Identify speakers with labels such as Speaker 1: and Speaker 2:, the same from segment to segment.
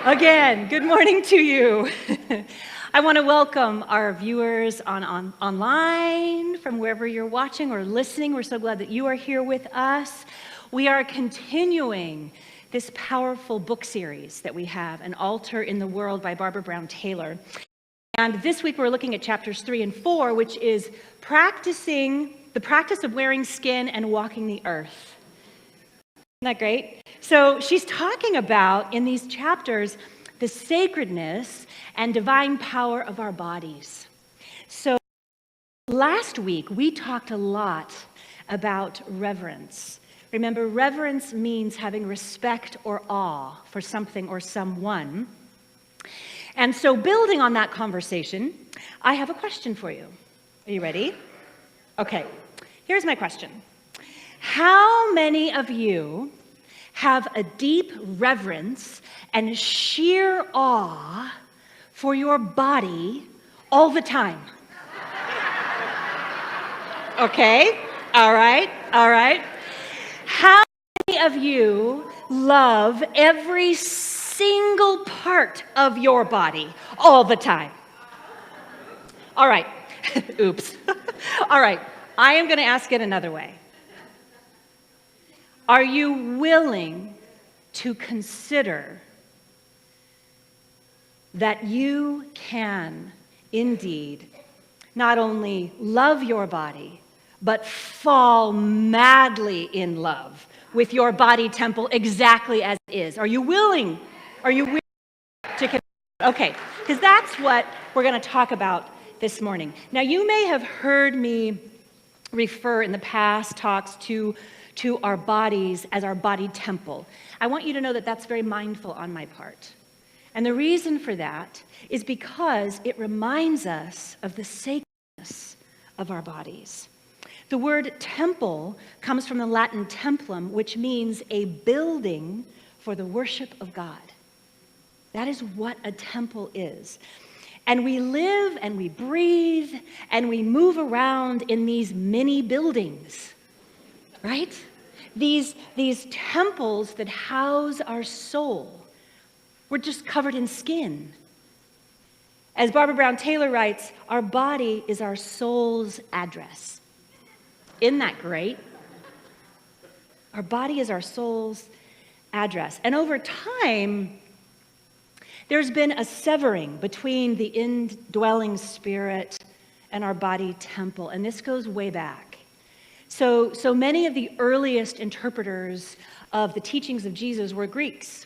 Speaker 1: Again, good morning to you. I want to welcome our viewers online from wherever you're watching or listening. We're so glad that you are here with us. We are continuing this powerful book series that we have, An Altar in the World by Barbara Brown Taylor. And this week we're looking at chapters 3 and 4, which is the practice of wearing skin and walking the earth. Isn't that great? So she's talking about, in these chapters, the sacredness and divine power of our bodies. So last week, we talked a lot about reverence. Remember, reverence means having respect or awe for something or someone. And so building on that conversation, I have a question for you. Are you ready? Okay, here's my question. How many of you have a deep reverence and sheer awe for your body all the time? Okay, all right. How many of you love every single part of your body all the time? All right, oops. All right, I am going to ask it another way. Are you willing to consider that you can indeed not only love your body, but fall madly in love with your body temple exactly as it is? Are you willing? Are you willing to consider? Okay, because that's what we're going to talk about this morning. Now, you may have heard me refer in the past talks to our bodies as our body temple. I want you to know that that's very mindful on my part. And the reason for that is because it reminds us of the sacredness of our bodies. The word temple comes from the Latin templum, which means a building for the worship of God. That is what a temple is. And we live and we breathe and we move around in these mini buildings, right? These temples that house our soul. We're just covered in skin. As Barbara Brown Taylor writes, our body is our soul's address. Isn't that great? Our body is our soul's address. And over time, there's been a severing between the indwelling spirit and our body temple. And this goes way back. So many of the earliest interpreters of the teachings of Jesus were Greeks.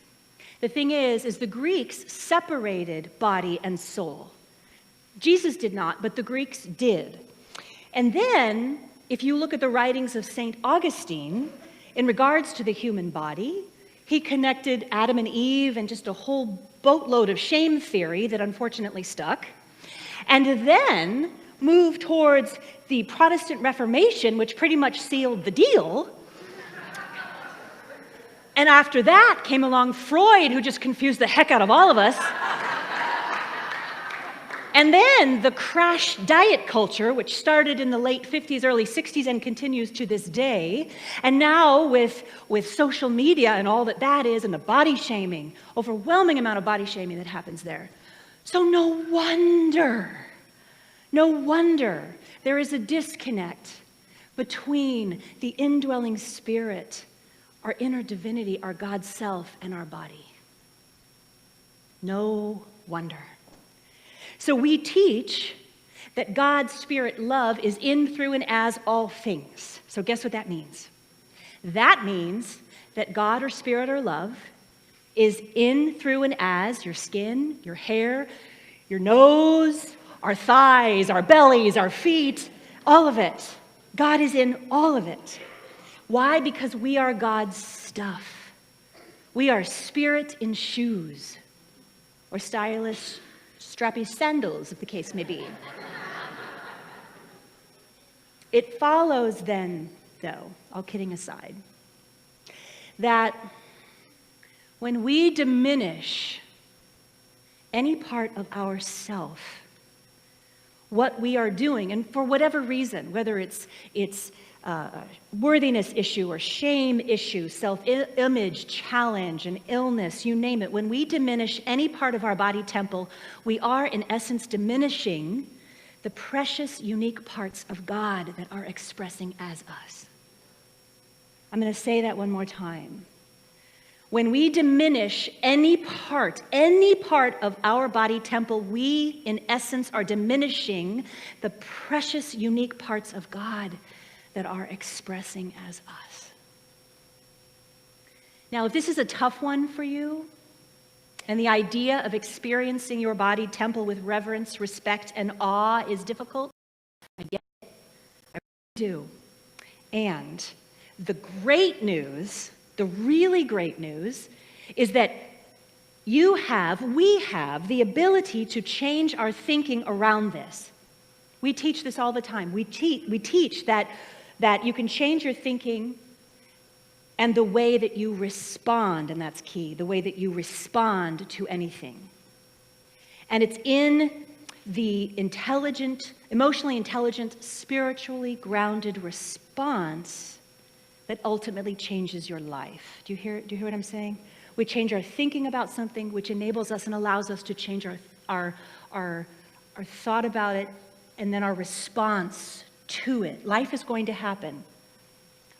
Speaker 1: The thing is the Greeks separated body and soul. Jesus did not, but the Greeks did. And then, if you look at the writings of St. Augustine, in regards to the human body, he connected Adam and Eve and just a whole boatload of shame theory that unfortunately stuck. And then moved towards the Protestant Reformation, which pretty much sealed the deal. And after that came along Freud, who just confused the heck out of all of us. And then the crash diet culture, which started in the late 50s, early 60s, and continues to this day. And now with social media and all that is, and the body shaming, overwhelming amount of body shaming that happens there. So no wonder there is a disconnect between the indwelling spirit, our inner divinity, our God self, and our body. No wonder. So we teach that God's spirit love is in, through, and as all things. So guess what that means? That means that God or spirit or love is in, through, and as your skin, your hair, your nose, our thighs, our bellies, our feet, all of it. God is in all of it. Why? Because we are God's stuff. We are spirit in shoes, or stylish, strappy sandals, if the case may be. It follows then, though, all kidding aside, that when we diminish any part of ourself, what we are doing, and for whatever reason, whether it's worthiness issue or shame issue, self-image challenge, an illness, you name it. When we diminish any part of our body temple, we are in essence diminishing the precious, unique parts of God that are expressing as us. I'm going to say that one more time. When we diminish any part of our body temple, we in essence are diminishing the precious, unique parts of God that are expressing as us. Now, if this is a tough one for you, and the idea of experiencing your body temple with reverence, respect, and awe is difficult, I get it. I really do. And the great news, the really great news, is that we have the ability to change our thinking around this. We teach this all the time. We teach that you can change your thinking and the way that you respond, and that's key, the way that you respond to anything. And it's in the intelligent, emotionally intelligent, spiritually grounded response that ultimately changes your life. Do you hear what I'm saying? We change our thinking about something, which enables us and allows us to change our thought about it, and then our response to it. Life is going to happen,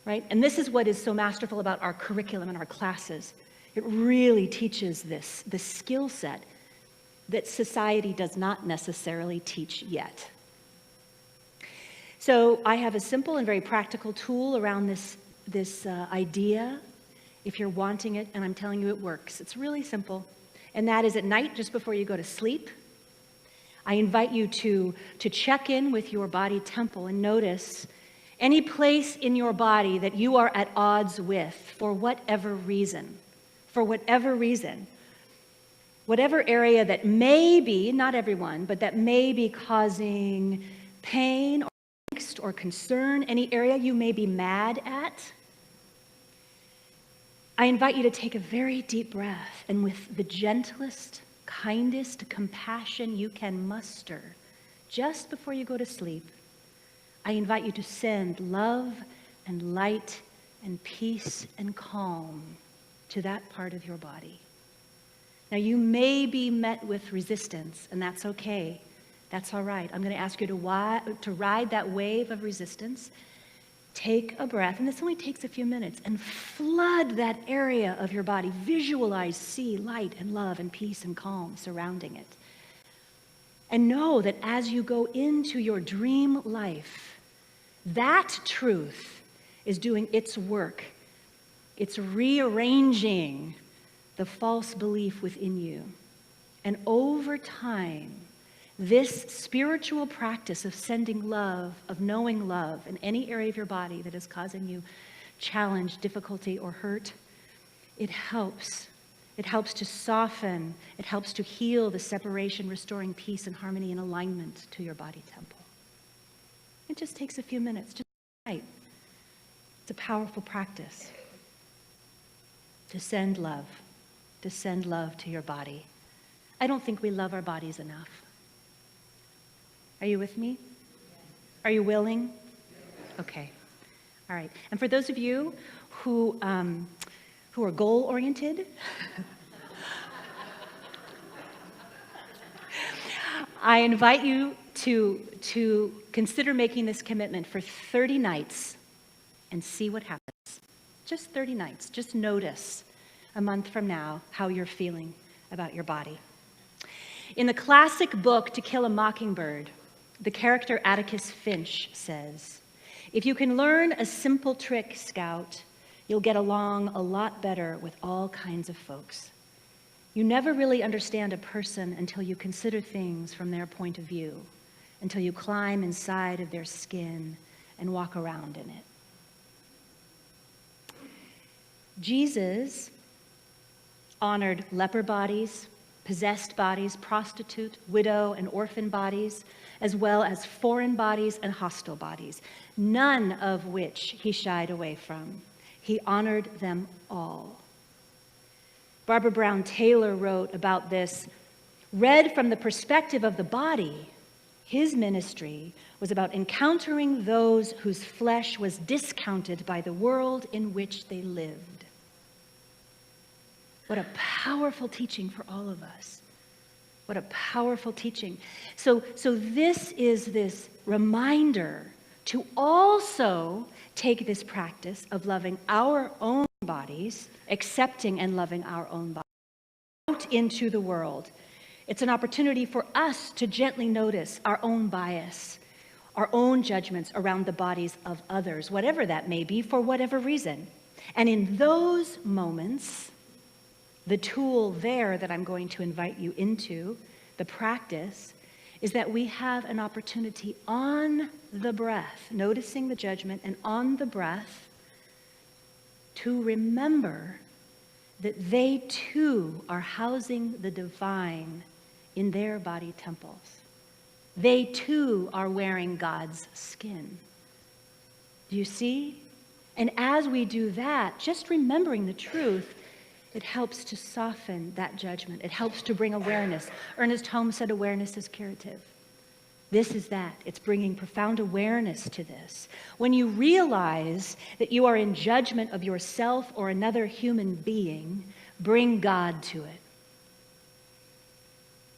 Speaker 1: right? And this is what is so masterful about our curriculum and our classes. It really teaches the skill set that society does not necessarily teach yet. So I have a simple and very practical tool around this idea, if you're wanting it, and I'm telling you it works. It's really simple. And that is at night, just before you go to sleep, I invite you to check in with your body temple and notice any place in your body that you are at odds with for whatever reason. Whatever area that may be, not everyone, but that may be causing pain or angst or concern, any area you may be mad at, I invite you to take a very deep breath and with the gentlest, kindest compassion you can muster just before you go to sleep, I invite you to send love and light and peace and calm to that part of your body. Now, you may be met with resistance, and that's okay. That's all right. I'm going to ask you to ride that wave of resistance. Take a breath, and this only takes a few minutes, and flood that area of your body. Visualize, see light and love and peace and calm surrounding it. And know that as you go into your dream life, that truth is doing its work. It's rearranging the false belief within you. And over time, this spiritual practice of sending love, of knowing love in any area of your body that is causing you challenge, difficulty, or hurt, it helps. It helps to soften. It helps to heal the separation, restoring peace and harmony and alignment to your body temple. It just takes a few minutes, just right. It's a powerful practice to send love to your body. I don't think we love our bodies enough. Are you with me? Are you willing? Okay. All right. And for those of you who are goal-oriented, I invite you to consider making this commitment for 30 nights and see what happens. Just 30 nights. Just notice a month from now how you're feeling about your body. In the classic book, To Kill a Mockingbird, the character Atticus Finch says, "If you can learn a simple trick, Scout, you'll get along a lot better with all kinds of folks. You never really understand a person until you consider things from their point of view, until you climb inside of their skin and walk around in it." Jesus honored leper bodies, possessed bodies, prostitute, widow, and orphan bodies, as well as foreign bodies and hostile bodies, none of which he shied away from. He honored them all. Barbara Brown Taylor wrote about this, read from the perspective of the body, His ministry was about encountering those whose flesh was discounted by the world in which they lived. What a powerful teaching for all of us. What a powerful teaching. So this is this reminder to also take this practice of loving our own bodies, accepting and loving our own bodies, out into the world. It's an opportunity for us to gently notice our own bias, our own judgments around the bodies of others, whatever that may be, for whatever reason. And in those moments, the tool there that I'm going to invite you into, the practice, is that we have an opportunity on the breath, noticing the judgment, and on the breath, to remember that they too are housing the divine in their body temples. They too are wearing God's skin. Do you see? And as we do that, just remembering the truth, it helps to soften that judgment. It helps to bring awareness. Ernest Holmes said awareness is curative. This is that. It's bringing profound awareness to this. When you realize that you are in judgment of yourself or another human being, bring God to it.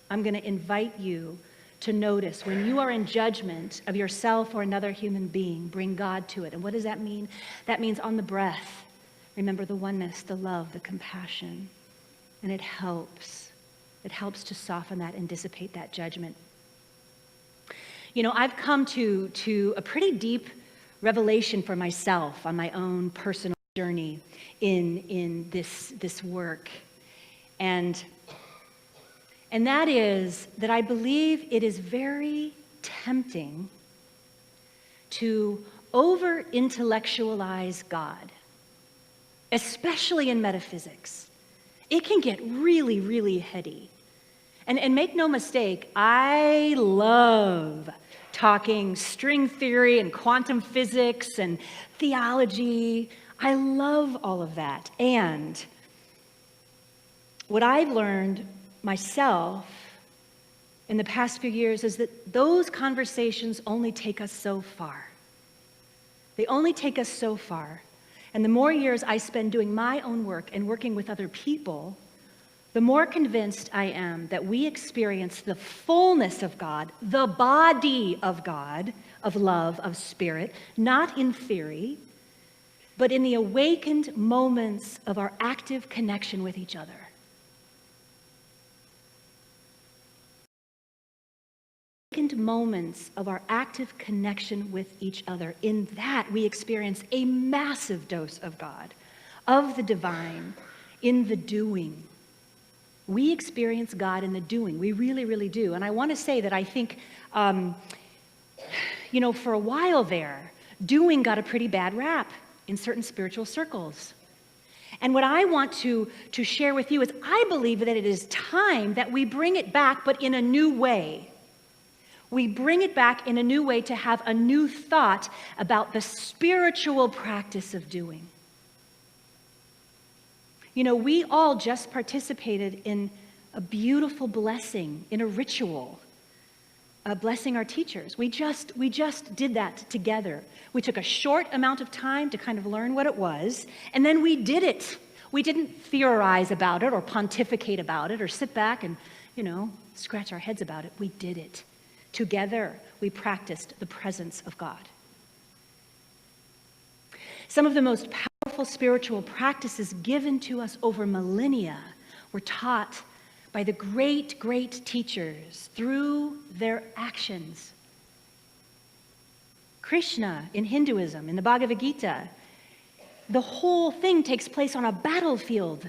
Speaker 1: I'm going to invite you to notice when you are in judgment of yourself or another human being, bring God to it. And what does that mean? That means on the breath, remember the oneness, the love, the compassion. And it helps. It helps to soften that and dissipate that judgment. You know, I've come to a pretty deep revelation for myself on my own personal journey in this work. And that is that I believe it is very tempting to over-intellectualize God, especially in metaphysics. It can get really, really heady. And make no mistake, I love talking string theory and quantum physics and theology. I love all of that. And what I've learned myself in the past few years is that those conversations only take us so far. They only take us so far. And the more years I spend doing my own work and working with other people, the more convinced I am that we experience the fullness of God, the body of God, of love, of spirit, not in theory, but in the awakened moments of our active connection with each other. Moments of our active connection with each other. In that, we experience a massive dose of God, of the divine, in the doing. We experience God in the doing. We really, really do. And I want to say that I think, for a while there, doing got a pretty bad rap in certain spiritual circles. And what I want to share with you is I believe that it is time that we bring it back, but in a new way. We bring it back in a new way to have a new thought about the spiritual practice of doing. You know, we all just participated in a beautiful blessing, in a ritual, blessing our teachers. We just did that together. We took a short amount of time to kind of learn what it was, and then we did it. We didn't theorize about it or pontificate about it or sit back and, scratch our heads about it. We did it. Together, we practiced the presence of God. Some of the most powerful spiritual practices given to us over millennia were taught by the great, great teachers through their actions. Krishna in Hinduism, in the Bhagavad Gita, the whole thing takes place on a battlefield.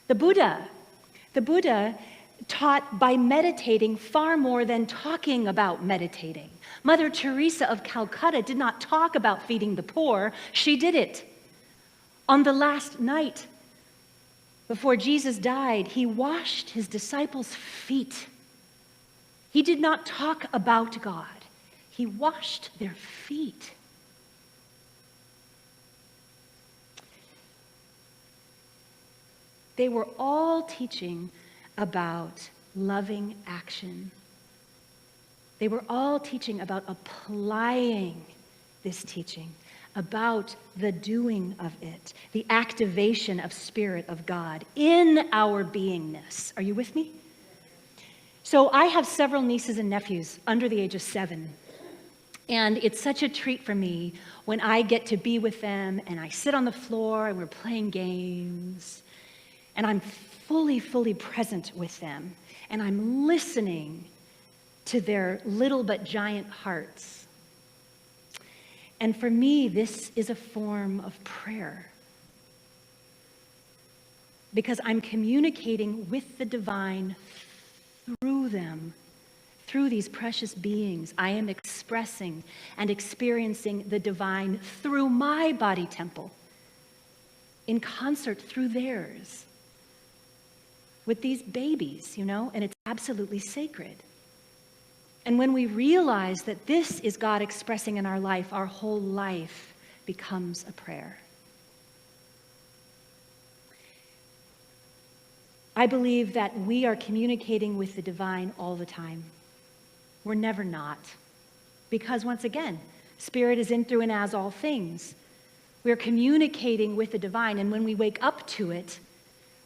Speaker 1: The Buddha taught by meditating far more than talking about meditating. Mother Teresa of Calcutta did not talk about feeding the poor, she did it. On the last night before Jesus died, he washed his disciples' feet. He did not talk about God, he washed their feet. They were all teaching about loving action. They were all teaching about applying this teaching, about the doing of it, the activation of Spirit of God in our beingness. Are you with me? So I have several nieces and nephews under the age of 7. And it's such a treat for me when I get to be with them and I sit on the floor and we're playing games and I'm fully present with them and I'm listening to their little but giant hearts. And for me, this is a form of prayer because I'm communicating with the divine through them. Through these precious beings, I am expressing and experiencing the divine through my body temple, in concert through theirs, with these babies, and it's absolutely sacred. And when we realize that this is God expressing in our life, our whole life becomes a prayer. I believe that we are communicating with the divine all the time. We're never not. Because once again, Spirit is in, through, and as all things. We're communicating with the divine, and when we wake up to it,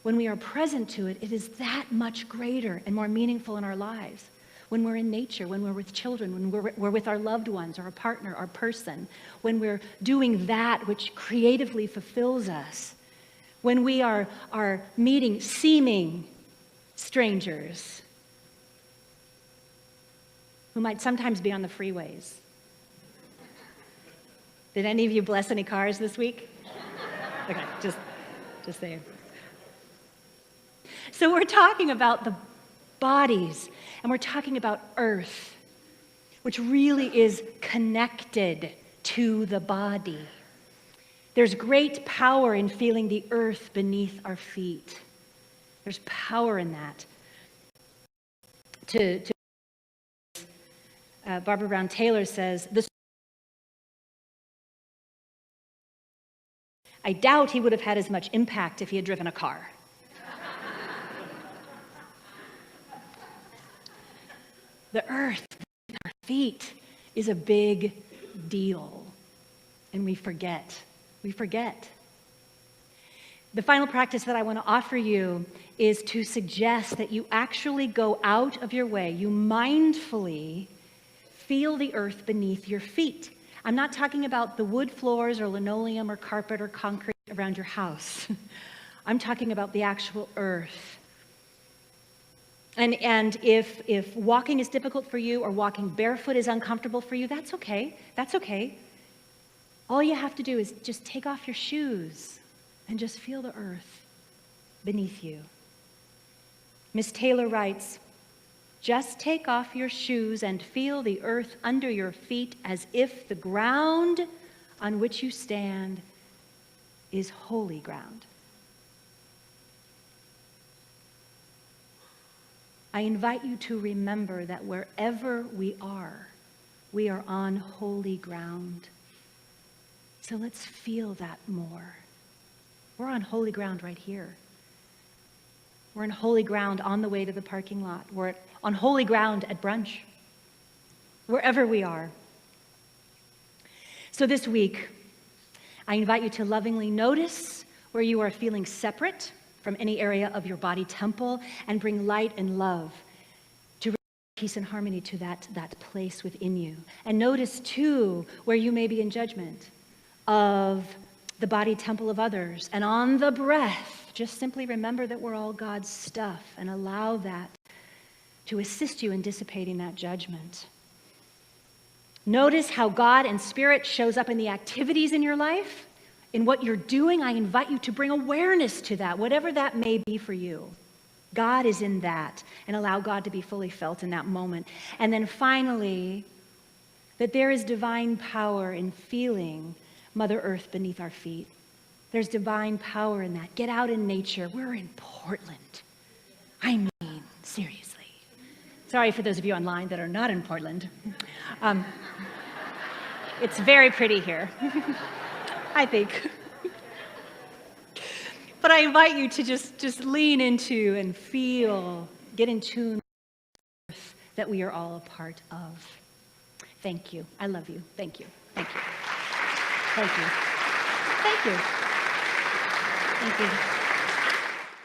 Speaker 1: when we are present to it, it is that much greater and more meaningful in our lives. When we're in nature, when we're with children, when we're with our loved ones, or a partner, our person, when we're doing that which creatively fulfills us, when we are meeting seeming strangers, who might sometimes be on the freeways. Did any of you bless any cars this week? Okay, just saying. So we're talking about the bodies, and we're talking about earth, which really is connected to the body. There's great power in feeling the earth beneath our feet. There's power in that. Barbara Brown Taylor says, I doubt he would have had as much impact if he had driven a car. The earth beneath our feet is a big deal, and we forget. We forget. The final practice that I want to offer you is to suggest that you actually go out of your way, you mindfully feel the earth beneath your feet. I'm not talking about the wood floors or linoleum or carpet or concrete around your house. I'm talking about the actual earth. And if walking is difficult for you or walking barefoot is uncomfortable for you, that's okay. That's okay. All you have to do is just take off your shoes and just feel the earth beneath you. Miss Taylor writes, just take off your shoes and feel the earth under your feet as if the ground on which you stand is holy ground. I invite you to remember that wherever we are on holy ground. So let's feel that more. We're on holy ground right here. We're on holy ground on the way to the parking lot. We're on holy ground at brunch. Wherever we are. So this week, I invite you to lovingly notice where you are feeling separate from any area of your body temple and bring light and love to bring peace and harmony to that place within you. And notice too where you may be in judgment of the body temple of others. And on the breath, just simply remember that we're all God's stuff and allow that to assist you in dissipating that judgment. Notice how God and Spirit shows up in the activities in your life. In what you're doing, I invite you to bring awareness to that, whatever that may be for you. God is in that, and allow God to be fully felt in that moment. And then finally, that there is divine power in feeling Mother Earth beneath our feet. There's divine power in that. Get out in nature. We're in Portland. I mean, seriously. Sorry for those of you online that are not in Portland. It's very pretty here, I think. But I invite you to just lean into and feel, get in tune with the earth that we are all a part of. Thank you. I love you. Thank you. Thank you. Thank you. Thank you. Thank you.